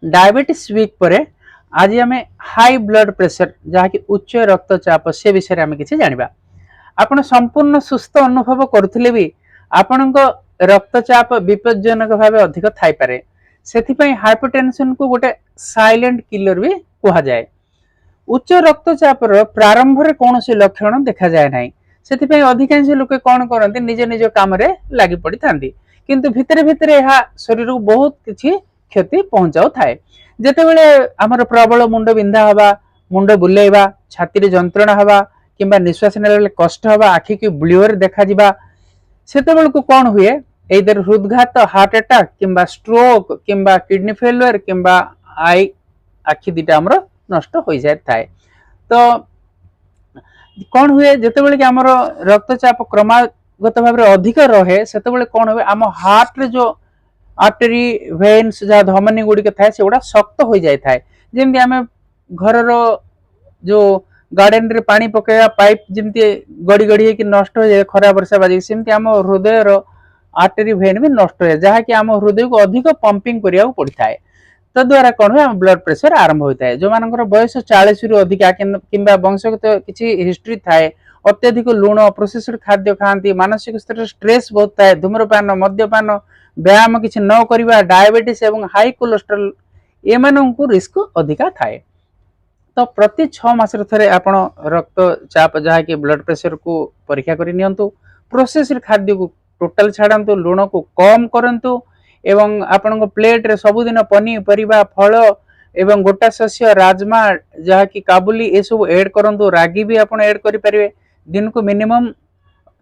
Diabetes week पर आज आम हाई ब्लड प्रेशर जहाँकि उच्च रक्तचाप से विषय में किसी जाना आपण संपूर्ण सुस्थ अनुभव करुले भी आपण रक्तचाप विपज्जनक भाव अधिक थाई पारे से हाइपरटेंशन को गोटे साइलेंट किलर भी कह जाए। उच्च रक्तचाप प्रारंभ में कौन सी लक्षण देखा जाए ना से अधिकांश लोक कौन करते निज निज काम लगी पड़ी था किंतु भितर भितर यह शरीर को बहुत किसी क्षति पहुंचाऊ थाए। जितेबले आमर प्रबल मुंड बिंधा हवा मुंड बुलेवा छाती जंत्रणा हवा किंबा निश्वास ने कष्ट हवा आखि की ब्लूअर देखा से कौन हुए इधर हृदघात हार्ट अटैक किंबा स्ट्रोक किंबा किडनी फेलुअर किंबा आई आखि दीटा आमर नष्ट हो जाए थाए। तो कौन हुए जितेबले कि आमर रक्तचाप क्रमागत भाव अधिक रहे से कौन हुए आम हार्ट रे जो आर्टरी वेन्स जहाँ धमनी गुड़िक थाए से गुड़ा शक्त हो जाए थाए। जमी आम घर जो गार्डन रे पानी पकेवा पाइप जमती गड़ी गड़ी कि नष्ट हो जाए खरा वर्षा बाजी सेमती आम हृदय आर्टरी वेन भी नष्ट हो जाए जहाँकि आम हृदय को अधिक पंपिंग करिया पड़ता है। तद्वारा कौन हुए ब्लड प्रेशर आरंभ होता है। जो मान बयस 40 रु अधिक कि वंशगत किसी हिस्ट्री थाए अत्यधिक लुण प्रोसेस्ड खाद्य खाती मानसिक स्तर स्ट्रेस बहुत थाए धूम्रपान मद्यपान व्यायाम किसी न करिबा डायबिटीज एवं हाई कोलेस्ट्रोल एमानंकु रिस्क अधिका थाए। तो प्रति 6 मास थे आपण रक्तचाप जहाँकि ब्लड प्रेशर को परीक्षा कर नियंतु प्रोसेस्ड खाद्य को टोटाल छाड़ू लुण को कम करंतु एवं आपण प्लेट रे सबुदिन पनीपरिया फल एवं गोटा शस्य राजमा जहाँकि काबुली ये सब ऐड करंतु रागी भी आपण ऐड करि परिबे। दिन को मिनिमम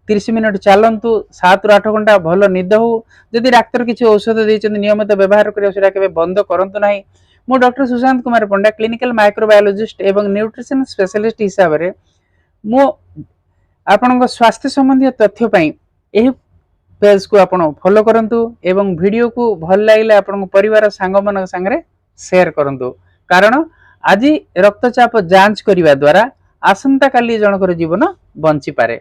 30 मिनट चलतु 7 ରୁ 8 घंटा भल निद हो जदि डाक्तर किसी औषध देते नियमित व्यवहार करें बंद करंतु नहीं। मु डॉक्टर सुशांत कुमार पंडा क्लिनिकल माइक्रोबायोलॉजिस्ट एवं न्यूट्रिशन स्पेशलिस्ट हिसाब से मु आपण स्वास्थ्य संबंधी तथ्य पाई एही पेज को आपण फॉलो करंतु एवं वीडियो को भल लागले आपण परिवार सांग मन संगे शेयर करंतु कारण आज रक्तचाप जांच करिवा द्वारा आसंता काली जनकर जीवन बंची पारे।